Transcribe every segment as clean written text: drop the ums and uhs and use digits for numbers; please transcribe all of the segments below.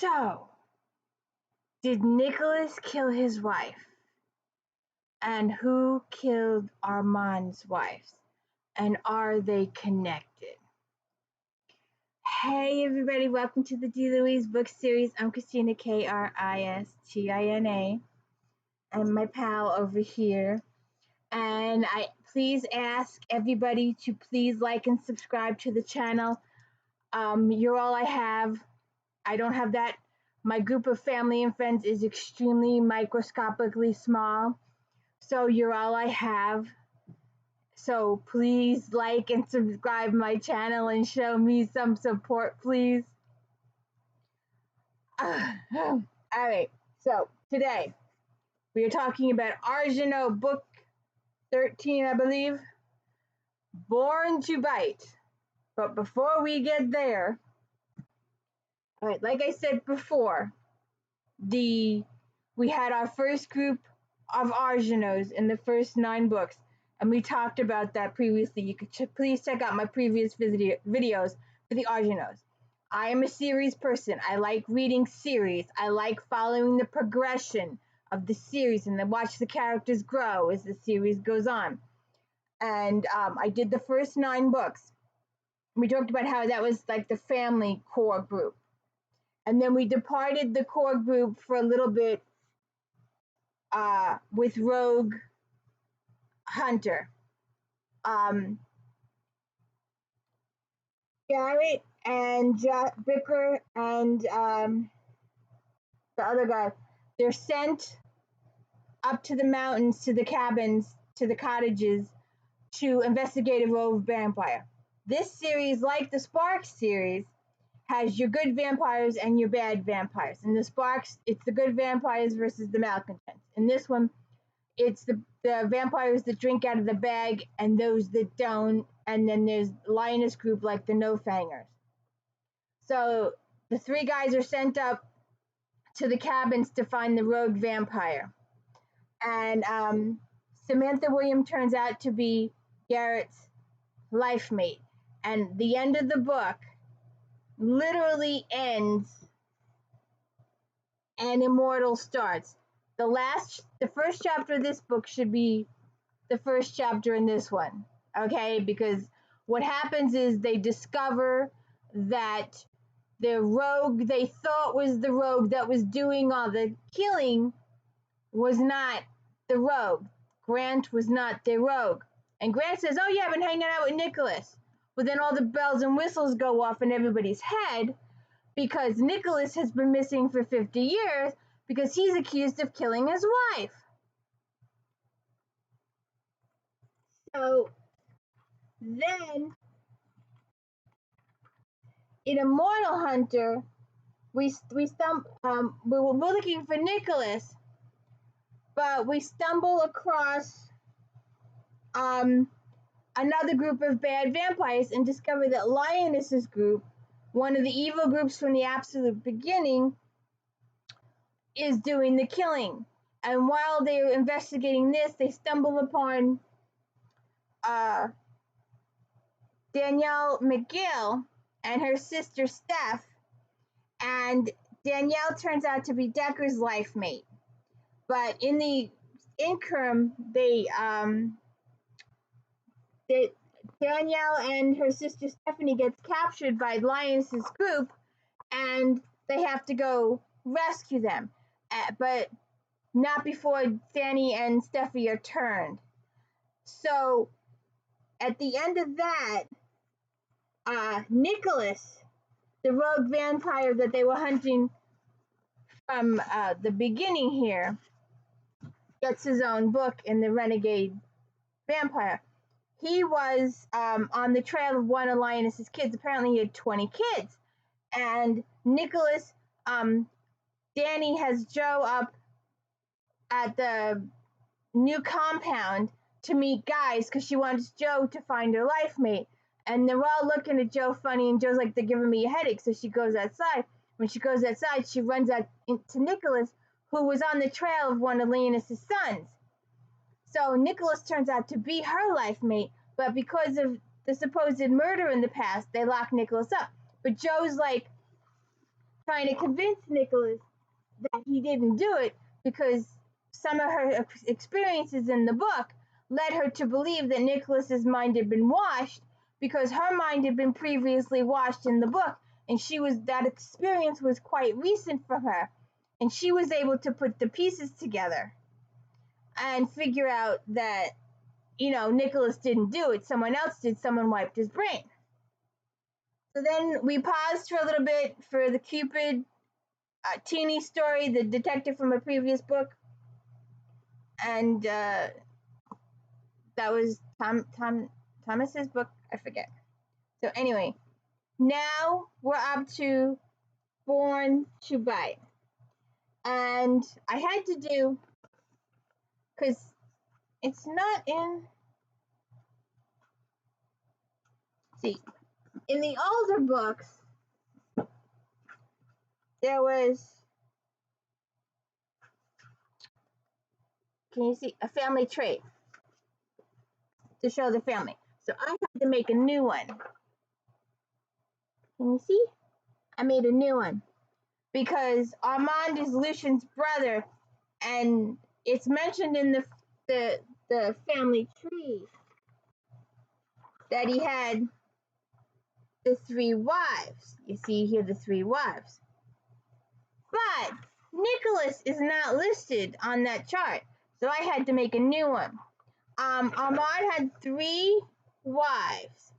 So, did Nicholas kill his wife? And who killed Armand's wife? And are they connected? Hey everybody, welcome to the D. Louise book series. I'm Kristina, Kristina, and my pal over here. And I please ask everybody to please like and subscribe to the channel. You're all I have. I don't have that. My group of family and friends is extremely microscopically small. So you're all I have. So please like and subscribe my channel and show me some support, please. All right, so today we are talking about Argeneau book 13, I believe, Born to Bite. But before we get there, all right, like I said before, we had our first group of Argeneaus in the first 9 books, and we talked about that previously. You could please check out my previous videos for the Argeneaus. I am a series person. I like reading series. I like following the progression of the series and then watch the characters grow as the series goes on. And I did the first 9 books. We talked about how that was like the family core group. And then we departed the core group for a little bit with Rogue Hunter. Garrett and Bicker and the other guy, they're sent up to the mountains, to the cabins, to the cottages to investigate a rogue vampire. This series, like the Sparks series, has your good vampires and your bad vampires. In the Sparks, it's the good vampires versus the malcontents. In this one, it's the vampires that drink out of the bag and those that don't, and then there's lioness group like the no fangers. So the 3 guys are sent up to the cabins to find the rogue vampire, and Samantha William turns out to be Garrett's life mate, and the end of the book literally ends and Immortal starts. The first chapter of this book should be the first chapter in this one, okay? Because what happens is they discover that the rogue they thought was the rogue that was doing all the killing was not the rogue. Grant was not the rogue. And Grant says, oh yeah, I've been hanging out with Nicholas. But then all the bells and whistles go off in everybody's head because Nicholas has been missing for 50 years because he's accused of killing his wife. So then in Immortal Hunter, we're looking for Nicholas, but we stumble across another group of bad vampires and discover that Lioness's group, one of the evil groups from the absolute beginning, is doing the killing. And while they're investigating this, they stumble upon Danielle McGill and her sister Steph, and Danielle turns out to be Decker's life mate. But in the interim, Danielle and her sister Stephanie gets captured by Lioness's group, and they have to go rescue them, but not before Danny and Steffi are turned. So at the end of that, Nicholas, the rogue vampire that they were hunting from the beginning here, gets his own book in the Renegade Vampire. He was on the trail of one of Lioness's kids. Apparently he had 20 kids. And Nicholas, Danny has Joe up at the new compound to meet guys because she wants Joe to find her life mate. And they're all looking at Joe funny, and Joe's like, they're giving me a headache, so she goes outside. When she goes outside, she runs out into Nicholas, who was on the trail of one of Lioness's sons. So Nicholas turns out to be her life mate, but because of the supposed murder in the past, they lock Nicholas up. But Joe's like, trying to convince Nicholas that he didn't do it because some of her experiences in the book led her to believe that Nicholas's mind had been washed because her mind had been previously washed in the book, and that experience was quite recent for her, and she was able to put the pieces together and figure out that, Nicholas didn't do it, someone else did, someone wiped his brain. So then we paused for a little bit for the Cupid teeny story, the detective from a previous book, and that was Thomas's book, I forget. So anyway, now we're up to Born to Bite, and I had to do, because it's not in, see, in the older books there was, can you see, a family trait to show the family. So I had to make a new one. Can you see? I made a new one because Armand is Lucian's brother, and it's mentioned in the family tree that he had the 3 wives. You see here the 3 wives. But Nicholas is not listed on that chart, so I had to make a new one. Armand had 3 wives,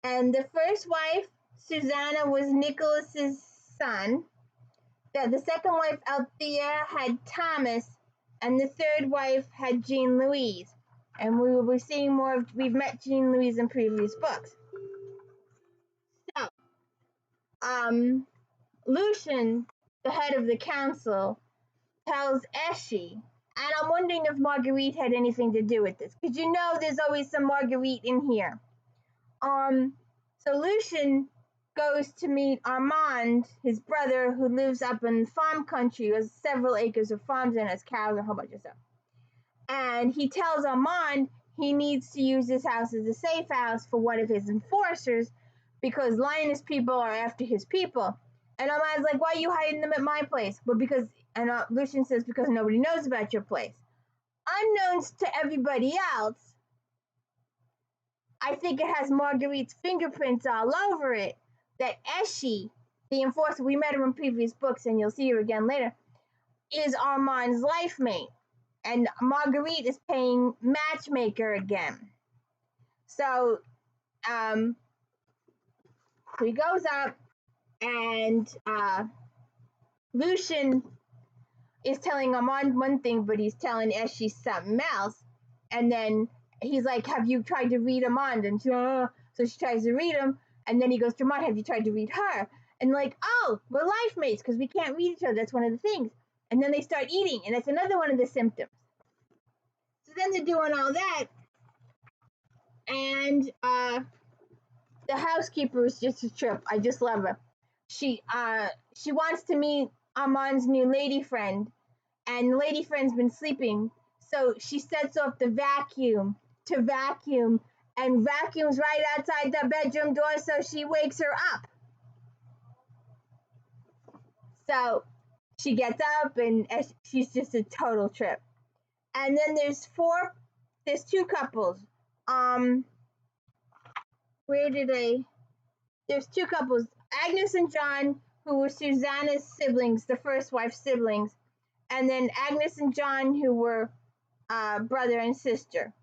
and the first wife, Susanna, was Nicholas's son. The second wife, Althea, had Thomas, and the third wife had Jean Louise. And we will be seeing more of, we've met Jean Louise in previous books. So, Lucian, the head of the council, tells Eshy, and I'm wondering if Marguerite had anything to do with this, because there's always some Marguerite in here. So Lucian goes to meet Armand, his brother, who lives up in farm country, who has several acres of farms and has cows and a whole bunch of stuff. And he tells Armand he needs to use this house as a safe house for one of his enforcers because Lioness people are after his people. And Armand's like, why are you hiding them at my place? Well, Lucian says, because nobody knows about your place. Unknowns to everybody else, I think it has Marguerite's fingerprints all over it, that Eshy, the enforcer, we met her in previous books and you'll see her again later, is Armand's life mate. And Marguerite is playing matchmaker again. So he goes up and Lucian is telling Armand one thing, but he's telling Eshy something else. And then he's like, have you tried to read Armand? And so she tries to read him. And then he goes to Armand, have you tried to read her? And like, oh, we're life mates because we can't read each other. That's one of the things. And then they start eating, and that's another one of the symptoms. So then they're doing all that. And the housekeeper is just a trip. I just love her. She wants to meet Armand's new lady friend, and the lady friend's been sleeping. So she sets off the vacuum to vacuum and vacuums right outside the bedroom door so she wakes her up. So she gets up and she's just a total trip. And then there's 2 couples. There's 2 couples, Agnes and John, who were Susanna's siblings, the first wife's siblings, and then Agnes and John, who were brother and sister.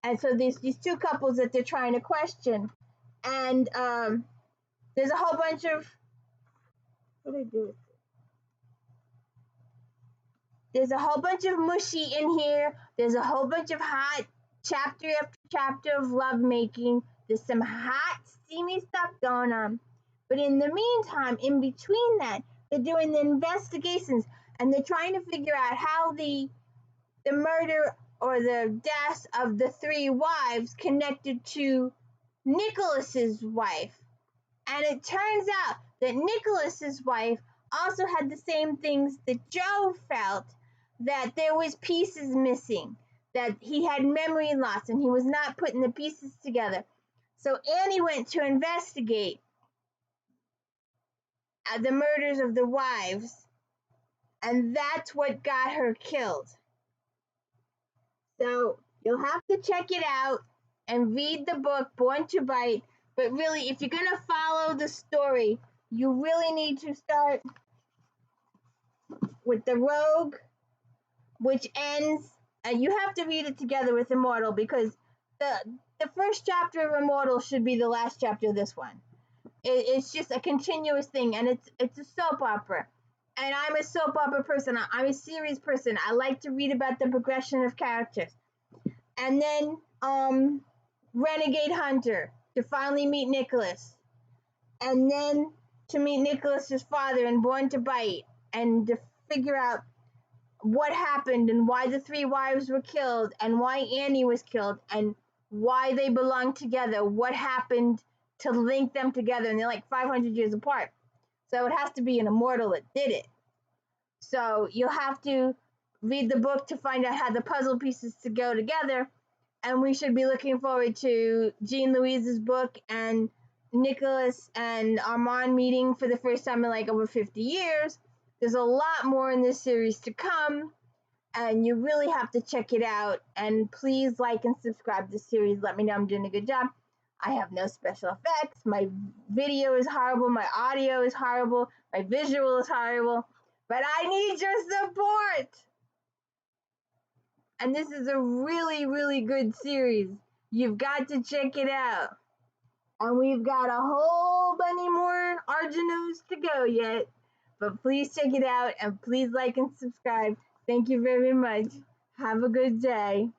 And so there's these 2 couples that they're trying to question. And there's a whole bunch of, what do I do with this? There's a whole bunch of mushy in here. There's a whole bunch of hot chapter after chapter of lovemaking. There's some hot, steamy stuff going on. But in the meantime, in between that, they're doing the investigations and they're trying to figure out how the murder or the deaths of the 3 wives connected to Nicholas's wife. And it turns out that Nicholas's wife also had the same things that Joe felt, that there was pieces missing, that he had memory loss and he was not putting the pieces together. So Annie went to investigate. the murders of the wives, and that's what got her killed. So you'll have to check it out and read the book Born to Bite. But really, if you're going to follow the story, you really need to start with the rogue, which ends, and you have to read it together with Immortal, because the first chapter of Immortal should be the last chapter of this one. It's just a continuous thing, and it's a soap opera. And I'm a soap opera person. I'm a series person. I like to read about the progression of characters. And then Renegade Hunter, to finally meet Nicholas. And then to meet Nicholas's father in Born to Bite, and to figure out what happened and why the three wives were killed and why Annie was killed and why they belong together, what happened to link them together, and they're like 500 years apart. So it has to be an Immortal that did it. So you'll have to read the book to find out how the puzzle pieces to go together. And we should be looking forward to Jean Louise's book and Nicholas and Armand meeting for the first time in like over 50 years. There's a lot more in this series to come, and you really have to check it out. And please like and subscribe to the series. Let me know I'm doing a good job. I have no special effects. My video is horrible. My audio is horrible. My visual is horrible. But I need your support. And this is a really, really good series. You've got to check it out. And we've got a whole bunch more Argeneaus to go yet. But please check it out, and please like and subscribe. Thank you very much. Have a good day.